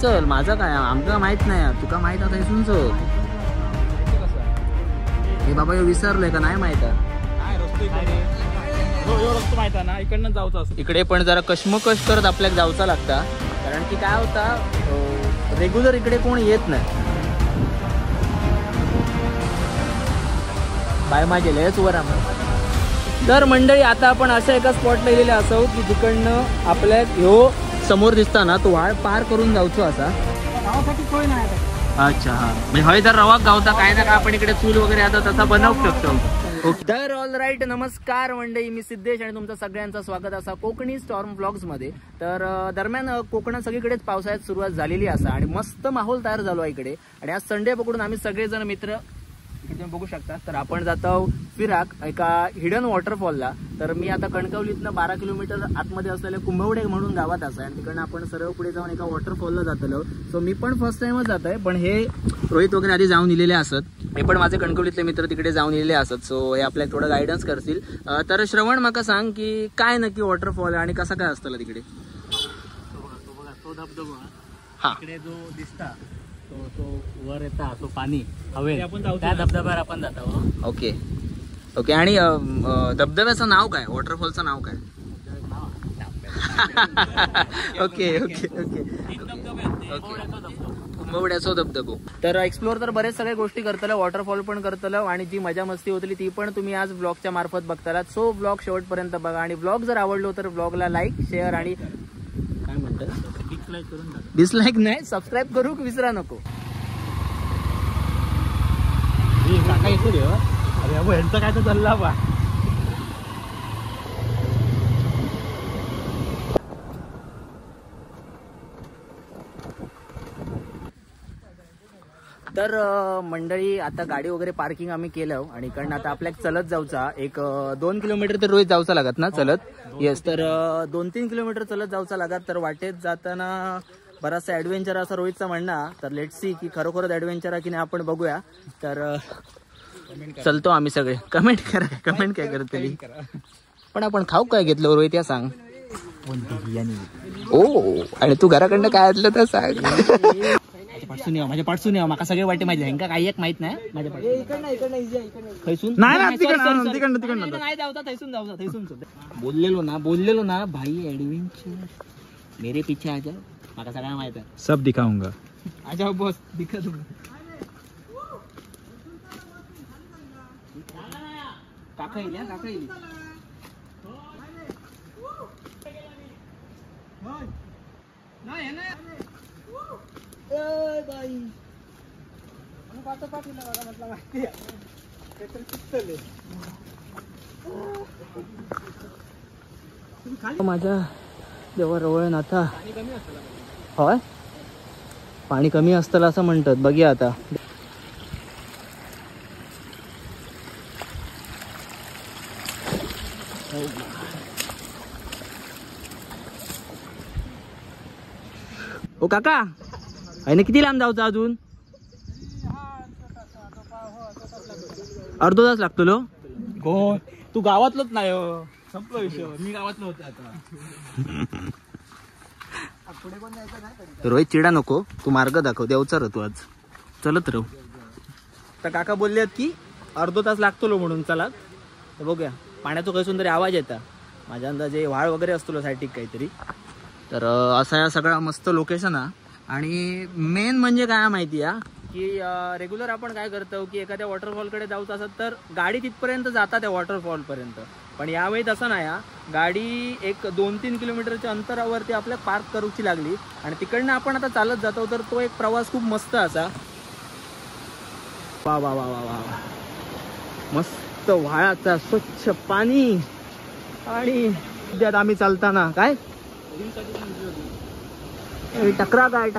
चल, माझं काय आमका माहित नाही, तुका माहित आता इथून चल. हे बाबा हे विसरलोय का नाही माहित ना, इकडनं जाऊचं असं. इकडे पण जरा कश्मकश करत आपल्याला जाऊचा लागता, कारण की काय होता रेग्युलर इकडे कोण येत नाही. बाय माझे लयच वर आम्हाला. तर मंडळी आता आपण अशा एका स्पॉटला गेलेले असो की जिकडनं आपल्या ह्यो समोर दिसताना तो वाळ पार करून जाऊचो असा. गावासाठी सोय नाही. अच्छा हा, म्हणजे हय तर रवा गावता काय ना काय आपण इकडे चूल वगैरे आता तसा बनवू शकतो. तर ऑल राईट, नमस्कार मंडळी, मी सिद्धेश आणि तुमचं सगळ्यांचं स्वागत असा कोकणी स्टॉर्म व्लॉग्स मध्ये. तर दरम्यान कोकणात सगळीकडेच पावसाळ्यात सुरुवात झालेली असा आणि मस्त माहोल तयार झालो आहे इकडे. आणि आज संडे पकडून आम्ही सगळेजण मित्र तुम्ही बघू शकता. तर आपण जातो फिराक एका हिडन वॉटरफॉलला. तर मी आता कणकवलीतनं 12 किलोमीटर आतमध्ये असलेले कुंभवडे म्हणून गावात असं, आणि तिकडनं आपण सर्व पुढे जाऊन एका वॉटरफॉलला जातलो. सो मी पण फर्स्ट टाइमच जात आहे, पण हे रोहित वगैरे आधी जाऊन दिलेले असत, हे पण माझे कणकवलीतले मित्र तिकडे जाऊन दिलेले असत. सो हे आपल्याला थोडं गायडन्स करतील. तर श्रवण माका सांग की काय नक्की वॉटरफॉल आणि कसा काय असतं तिकडे. तो धबधबा हा, इकडे जो दिसता तो वर येता तो पाणी हवे त्या धबधब्यावर आपण जातो. Okay okay. आणि धबधब्याचं नाव काय, वॉटरफॉलचं नाव काय. ओके ओके ओके कुंभवड्याचा धबधबो. तर एक्सप्लोर तर बरेच सगळ्या गोष्टी करतलो, वॉटरफॉल पण करतलो, आणि जी मजा मस्ती होती ती पण तुम्ही आज ब्लॉगच्या मार्फत बघताला. सो ब्लॉग शेवटपर्यंत बघा, आणि ब्लॉग जर आवडलो तर ब्लॉगला लाईक शेअर आणि काय म्हणतात डिसलाईक नाही, सबस्क्राईब करू विसरा नको. काका येतो रे, अरे अबो ह्यांचा काय तर चालला बा. तर मंडळी आता गाडी वगैरे पार्किंग आम्ही केलं, आणि इकडनं आता आपल्याला चलत जाऊचा एक 2 किलोमीटर तर रोज जाऊचा लागत ना चलत. येस, तर 2-3 किलोमीटर चलत जाऊचा लागत. तर वाटेत जाताना बराचसा ॲडव्हेंचर असा रोहितचा म्हणणं. तर लेट्स सी की खरोखरच ॲडव्हेंचर आहे की नाही आपण बघूया. तर चलतो आम्ही सगळे. कमेंट करा, कमेंट काय करते. पण आपण खाऊ काय घेतलं रोहित या सांग. ओ, आणि तू घराकडनं काय आणलं तर सांग. माझ्या पाठसून यावं माका सगळे वाटे माहिती, ह्यांका काही एक माहित नाही. माझ्या बोललेलो ना भाई ॲडव्हेंचर मेरे पीछे आ जाओ, माका सगळ्या माहित आहे. सब दिखाऊंगा. आ जाओ बॉस, दिखा तुम. काका येईल, काका येईल. माझ्या जेव्हा रवळ आता होय पाणी कमी असतं असं म्हणतात. बघूया आता. ओ काका, आणि किती लांब जाऊचा अजून. अर्धा तास लागतो लो. हो, तू गावातलंच नाही हो, संपला विषय. मी गावातलं होतो आता. रोहित चिडा नको, तू मार्ग दाखव, देवचा राहतो आज, चलत राहू. तर काका बोलले की अर्धा तास लागतो लो म्हणून. चला तर बघूया. पाण्याचा कैसून तरी आवाज येता, माझ्या अंदाजे व्हाळ वगैरे असतो साठी काहीतरी. तर असा या सगळा मस्त लोकेशन हा. आणि मेन म्हणजे काय माहिती आहे की रेग्युलर आपण काय करतो की एखाद्या वॉटरफॉलकडे जाऊचं असत तर गाडी तिथपर्यंत जातात त्या वॉटरफॉलपर्यंत. पण यावेळी तसं नाही, गाडी एक 2-3 किलोमीटरच्या अंतरावरती आपल्याला पार्क करूची लागली, आणि तिकडनं आपण आता चालत जातो. तर तो एक प्रवास खूप मस्त असा. वा वा वा वा वा, मस्त व्हाळाचा स्वच्छ पाणी. आणि सध्यात आम्ही चालताना काय टकरा काय.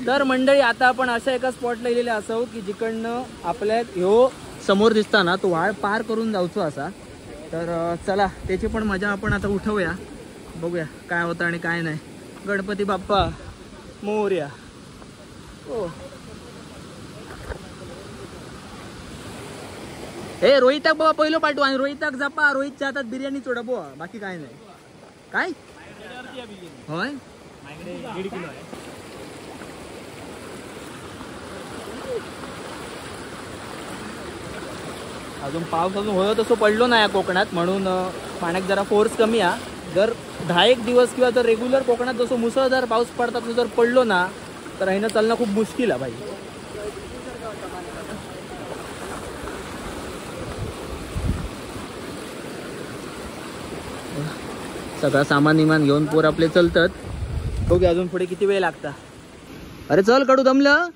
तर मंडळी आता आपण अशा एका स्पॉटला गेलेले असो की जिकडनं आपल्या ह्यो समोर दिसता ना तो व्हाळ पार करून जाऊचो असा. तर चला त्याची पण मजा आपण आता उठवूया, बघूया काय होतं आणि काय नाही. गणपती बाप्पा मोरया. ओ हे रोहिताक बाबा पहिलं पाठवू आणि रोहिताक जपा. रोहितच्या हातात बिर्याणी चोडा बोवा, बाकी काय नाही. काय होय 1.5 किलो आहे. अजून पाऊस अजून होय तसं पडलो नाही कोकणात, म्हणून पाण्यात जरा फोर्स कमी आहे. जर 10 दिवस किंवा जर रेग्युलर कोकणात जसं मुसळधार पाऊस पडतात तसं जर पडलो ना तर हिनं चालणं खूप मुश्किल आहे भाई. सगळं सामान निमान घेऊन पोर आपले चलतात. बघूया अजून पुढे किती वेळ लागता. अरे चल कडू दमलं,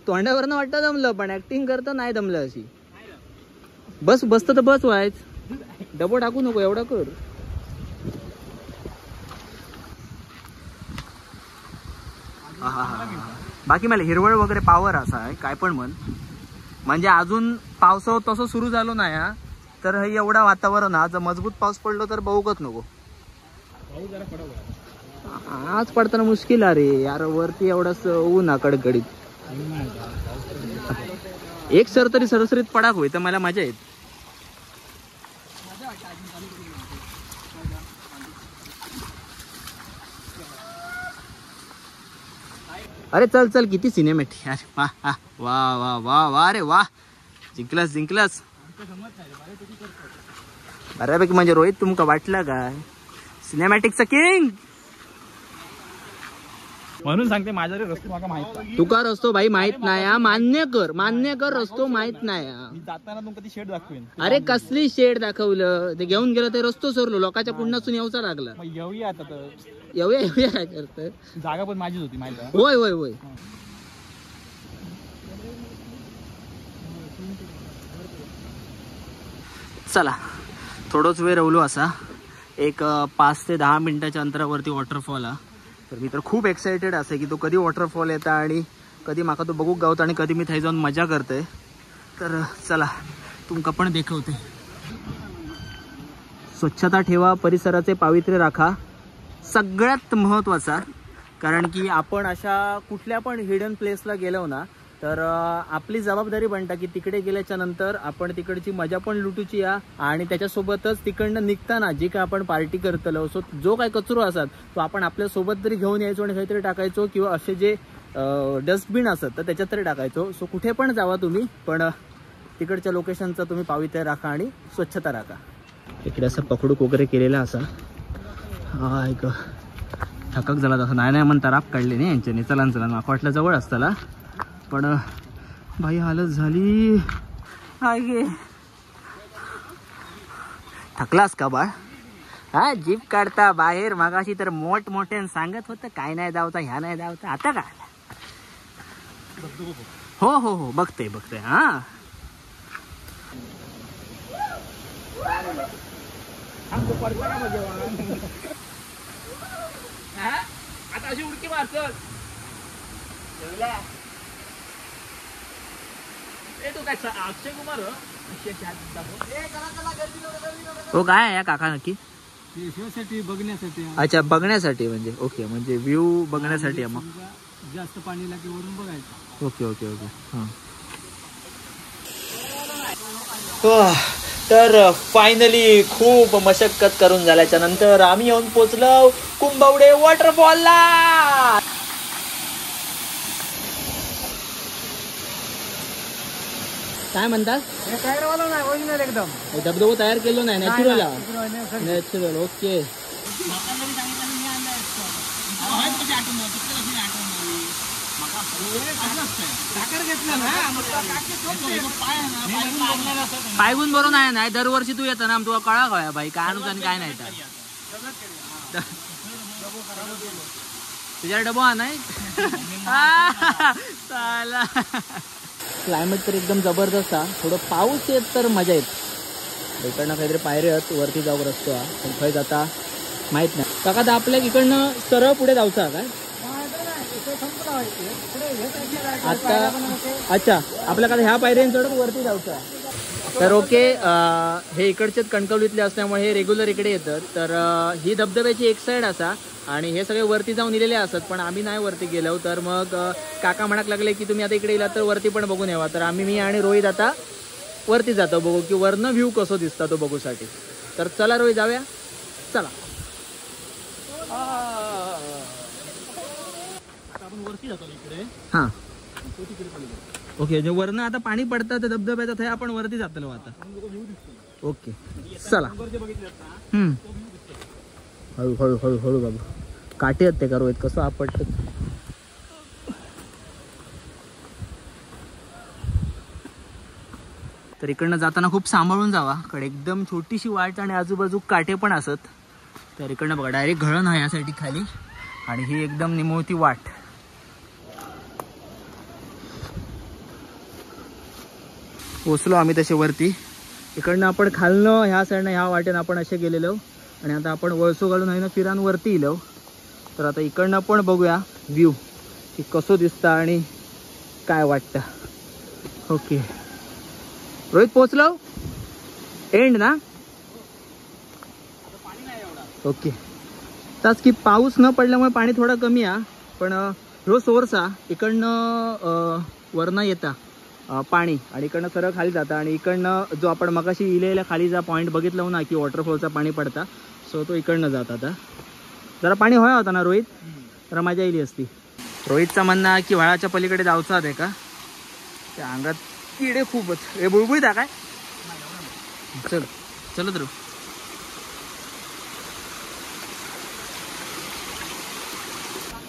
तोंडावरनं वाटतं दमलं पण ऍक्टिंग करता नाही दमलं. अशी बस बसतं तर बस व्हायच, डबो टाकू नको एवढा कर. बाकी मला हिरवळ वगैरे पावर असा आहे काय पण म्हण, म्हणजे अजून पावसाळा तसं सुरू झालो नाही हा, तर हे एवढा वातावरण आज मजबूत पाऊस पडलो तर बघूच नको. आज पडताना मुश्किल अरे यार, वरती एवढाच ऊन कडकडीत. एक सर तरी सरसरीत पडाक होई तर मला मजा येत. अरे चल चल किती सिनेमॅटिक. अरे वा वा वा वा वा रे वा, जिंकलस जिंकलस बऱ्यापैकी. म्हणजे रोहित तुमका वाटलं काय सिनेमॅटिकचा किंग म्हणून सांगते माझा रस्तो माका माहित नाही. तुका रस्तो भाई माहित नाही हा, मान्य कर रस्तो माहित नाही हा. मी जाताना तुमका ती शेड दाखवेन. अरे कसली शेड दाखवलं, ते घेऊन गेलं ते रस्तो सोरलो, लोकांच्या पुण्यातून येऊचा लागला. मग येऊया आता तर. येऊया काय करत, जागा पण माझीच होती माहिती आहे. होय होय होय. चला थोडंच वेळ रवलो असा, एक 5 ते 10 मिनिटाच्या अंतरावरती वॉटरफॉल हा. तर मी तर खूप एक्सायटेड असे की तो कधी वॉटरफॉल येता आणि कधी माका तो बघूक गावता आणि कधी मी थंय जाऊन मजा करते. तर चला तुमका पण देखवते. स्वच्छता ठेवा, परिसराचे पावित्र्य राखा, सगळ्यात महत्त्वाचा. कारण की आपण अशा कुठल्या पण हिडन प्लेसला गेलो ना तर आपली जबाबदारी बनता की तिकडे गेल्याच्या नंतर आपण तिकडची मजा पण लुटूची या, आणि त्याच्यासोबतच तिकडनं निघताना जी काय आपण पार्टी करतलो सो जो काय कचरो असतात तो आपण आपल्या सोबत तरी घेऊन यायचो आणि काहीतरी टाकायचो, किंवा असे जे डस्टबिन असतात तर त्याच्यात तरी टाकायचो. सो कुठे पण जावा तुम्ही पण तिकडच्या लोकेशनचा तुम्ही पावित्र्य राखा आणि स्वच्छता राखा. इकडे असं पकडूक वगैरे केलेला असा. हा ऐक थकक झाला तसं नाही म्हणता राप काढले नाही यांच्याने. चला चला माका वाटलं जवळ असताला पण बाई हालत झाली. गे थकलास का बाळ? हा जीप काढता बाहेर मागाशी तर मोठमोठ्यानं सांगत होतं काय नाही धावता ह्या नाही धावता, आता काय? हो हो हो बघते हा. आता अशी उडकी मारतोस अक्षय कुमार हो काय या काका नक्की बघण्यासाठी. अच्छा बघण्यासाठी म्हणजे ओके, म्हणजे व्ह्यू बघण्यासाठी मग जास्त पाणी लागेल वरून बघायचं. ओके ओके ओके हां. तर फायनली खूप मशक्कत करून झाल्याच्या नंतर आम्ही येऊन पोचलो कुंभवडे वॉटरफॉलला. काय म्हणतात? एकदम धबधबो तयार केलो नाही, नॅचरल नॅचरल. ओके पायगून बरोबर नाही नाही दरवर्षी तू येतं ना तुला कळा कळा भाई काय अनुदान काय नाही तर तुझ्या डबा नाही. क्लायमेट तर एकदम जबरदस्त हा. थोडं पाऊस येत तर मजा येत. इकडनं काहीतरी पायऱ्या आहेत वरती जाऊ रस्तो हा, पण खंय जाता माहित नाही. काका तर आपल्या इकडनं सरळ पुढे जाऊचा काय आता अच्छा आपल्याकडे ह्या पायऱ्यां चढून वरती जाऊचा. तर ओके, हे इकडचेच कणकवलीतले असल्यामुळे हे रेग्युलर इकडे येतात. तर ही धबधब्याची एक साईड असा आणि हे सगळे वरती जाऊन इलेले असतात, पण आम्ही नाही वरती गेलो. तर मग काका म्हणाक लागले की तुम्ही आता इकडे येलात तर वरती पण बघून यावा. तर मी आणि रोहित आता वरती जातो बघू की वरनं व्ह्यू कसो दिसता तो बघूसाठी. तर चला रोहित जाऊया, चला. आपण वरती जातो इकडे. हां ओके, जे वरनं आता पाणी पडतं तर धबधब्याचं हे आपण वरती जातलो आता. ओके चला. हळू हळू हळू हळू बाबा, काटे आहेत ते का रोहित, कसं आपटत. तर इकडनं जाताना खूप सांभाळून जावा, कडे एकदम छोटीशी वाट आणि आजूबाजू काटे पण असत. तर इकडनं बघा डायरेक्ट घळण आहे यासाठी खाली आणि ही एकदम निमुळती वाट. पोचलो आम्ही तसे वरती. इकडनं आपण खालनं ह्या साईडनं ह्या वाटेनं आपण असे गेलेलो आणि आता आपण वळसो घालून आहे ना फिरान वरती इलो. तर आता इकडनं पण बघूया व्ह्यू की कसं दिसतं आणि काय वाटतं. ओके रोहित पोचलो, एंड ना. ओके तास की पाऊस न पडल्यामुळे पाणी थोडं कमी आहे, पण ह्यो सोर्स आहे इकडनं वरनं येता पाणी आणि इकडनं सरळ खाली जातं. आणि इकडनं जो आपण मगाशी इलेल्या खालीचा पॉईंट बघितलं ना की वॉटरफॉलचा पाणी पडता, सो तो इकडनं जात. आता जरा पाणी होया होता ना रोहित, जरा मजा येईल असती. रोहितचा म्हणणं आहे की व्हाळाच्या पलीकडे जाऊचं आहे का, त्या अंगात किडे खूपच. हे बुळबुळीत आहे काय, चल चलत रो.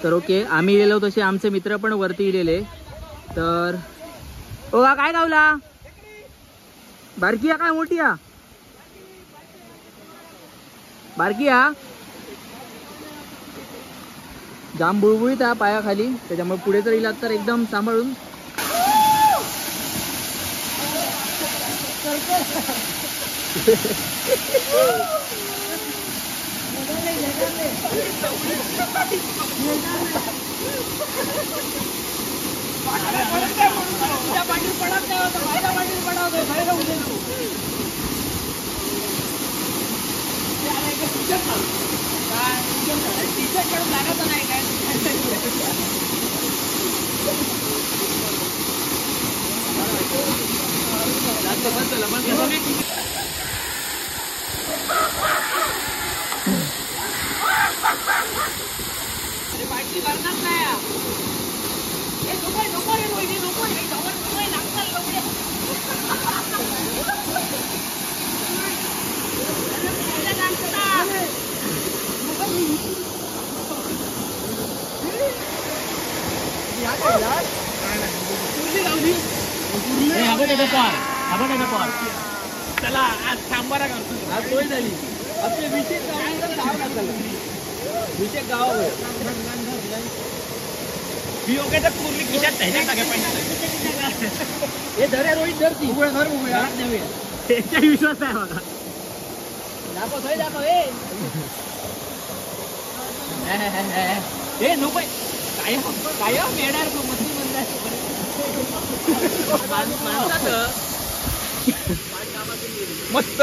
तर ओके आम्ही गेलो तसे आमचे मित्र पण वरती इलेले. तर ओ काय गावला, बारकी काय मोठी आ, बारकी आ, जाम बुळबुळीत आहे पायाखाली, त्याच्यामुळे पुढे जर इलात तर एकदम सांभाळून. चला आज सांबारा करतो, आज सोय झाली. आपले विशेष गाव हे धरे रोहित धरती विश्वास आहे बघा. दाखव सोय दाखव. हे नको काय काय मेणार तू मस्ती मस्त.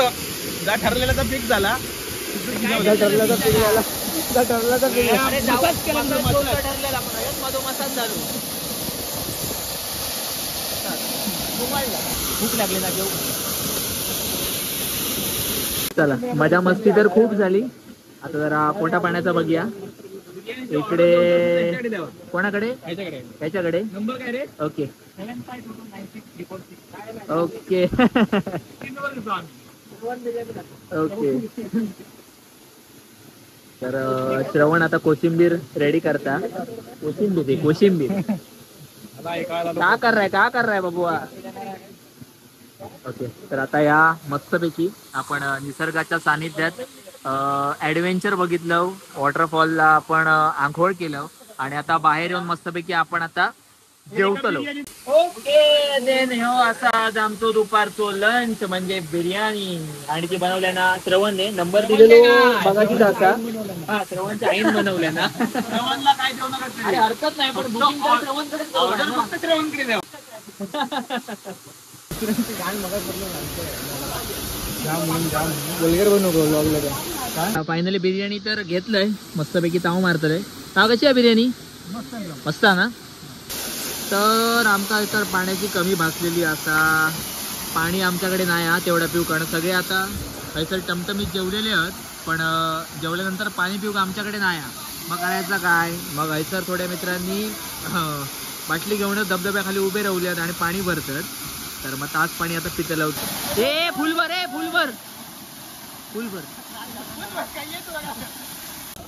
जा ठरलेला तर फिक्स झाला, ठरला तर फिक्स झाला, ठरला तर फिक्स ठरलेला मसाज झालो. भूक लागली ना घेऊ. चला मजा मस्ती तर खूप झाली. आता जरा पोटा पाण्याचा बघूया. इकडे कोणाकडे, याच्याकडे नंबर काय रे. Okay okay okay. तर श्रवण आता कोशिंबीर रेडी करता. कोशिंबीर का कर रहा है बबुआ. ओके तर आता या मस्तपैकी आपण निसर्गाच्या सानिध्यात ॲडव्हेंचर बघितलं, वॉटरफॉलला आपण आंघोळ केलं आणि आता बाहेर येऊन मस्तपैकी आपण आता जेवतलो. ओके देन ह्यो असा आज आमचो दुपारचो लंच म्हणजे बिर्याणी आणि ती बनवल्या ना श्रवणने नंबर दिलेलो बघायचीच असा. हा श्रवणच्या आईन बनवल्या ना. श्रवणला काय जेवण अरे हरकत नाही पण बुकिंग तर श्रवणकडेच ऑर्डर फक्त श्रवणकडे द्या. फायनली बिर्याणी तर घेतलंय मस्तपैकी ताव मारतलंय. ताव कशी आहे बिर्याणी? मस्त ना. तर आमचा तर पाण्याची कमी भासलेली असा. पाणी आमच्याकडे नाही हा तेवढा पिऊ कारण सगळे आता हैसर टमटमीत जेवलेले आहेत पण जेवल्यानंतर पाणी पिऊ आमच्याकडे नाही. मग करायचं काय? मग हैसर थोड्या मित्रांनी बाटली घेऊनच धबधब्याखाली उभे राहूल्यात आणि पाणी भरतात. तर मग तास पाणी आता पितं लावतं. ए फुलभर फुलभर.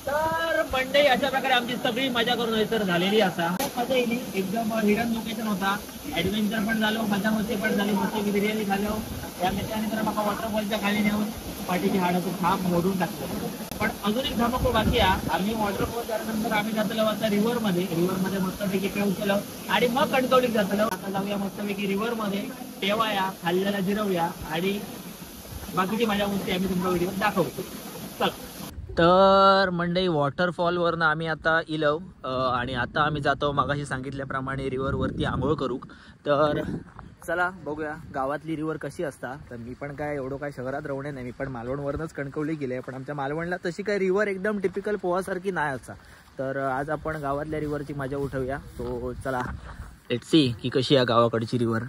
तर मंडई अशा प्रकारे आमची सगळी मजा करून हैसर झालेली असा. मजा येईल एकदम हिडन लोकेशन होता. ऍडव्हेंचर पण झालो मजा मस्ती पण झाली. मस्त बिर्याणी झालो. या मित्रांनी तर मला वॉटरफॉलच्या खाली नेऊन पाठीची हाडाचं थाप मोडून टाकलं. पण अजून एक धमाको बाकी आहे. आम्ही वॉटरफॉल झाल्यानंतर आम्ही जातलो आता रिव्हरमध्ये मस्तपैकी पेऊ केलं आणि मग कणकवलीत जातलो. आता जाऊया मस्तपैकी रिव्हरमध्ये पेवाया खाल्ल्याला जिरवूया आणि बाकीची मजा मस्ती आम्ही तुमच्या व्हिडिओ दाखवतो. चला. तर मंडई वॉटरफॉलवरनं आम्ही आता इलो आणि आता आम्ही जातो मागाशी सांगितल्याप्रमाणे रिव्हरवरती आंघोळ करू. तर चला बघूया गावातली रिव्हर कशी असता. तर मी पण काय एवढं काय शहरात राहणे नाही. मी पण मालवणवरनंच कणकवली गेले पण आमच्या मालवणला तशी काय रिव्हर एकदम टिपिकल पोहासारखी नाही असा. तर आज आपण गावातल्या रिव्हरची मजा उठवूया. सो चला लेट्स सी की कशी आहे गावाकडची रिव्हर.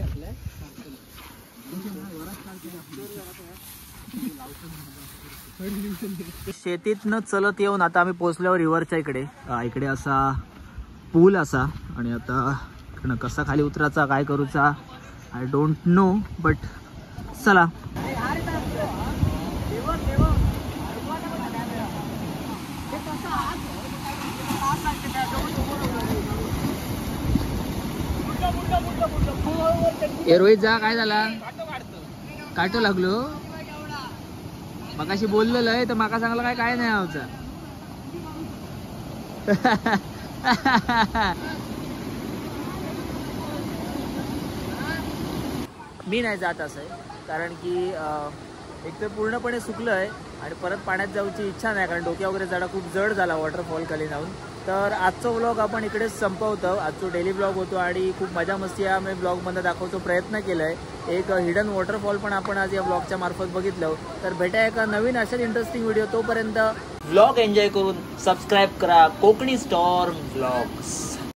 शेतीतनं चलत येऊन आता आम्ही पोहोचल्यावर रिव्हरच्या इकडे असा पूल असा आणि आता कसा खाली उतरायचा काय करूचा आय डोंट नो बट चला. रोहित जा काय झाला काटो लागलो मगाशी बोललेलं आहे तर माका सांगला काय नाही आमचं. मी नाही जात असं कारण की एक तर पूर्णपणे सुकलं आहे आणि परत पाण्यात जाऊची इच्छा नाही कारण डोक्या वगैरे जरा खूप जड झाला वॉटरफॉल खाली जाऊन. तर आजचा व्लॉग आपण इकडेच संपवतो. आजचा डेली ब्लॉग होतो आणि खूप मजा मस्ती आम्ही ब्लॉगमध्ये दाखवतो प्रयत्न केला आहे. एक हिडन वॉटरफॉल पण आपण आज या ब्लॉगच्या मार्फत बघितलं. तर भेटा एका नवीन अशाच इंटरेस्टिंग व्हिडिओ. तोपर्यंत ब्लॉग एन्जॉय करून सबस्क्राईब करा कोकणी स्टॉर्म ब्लॉग्स.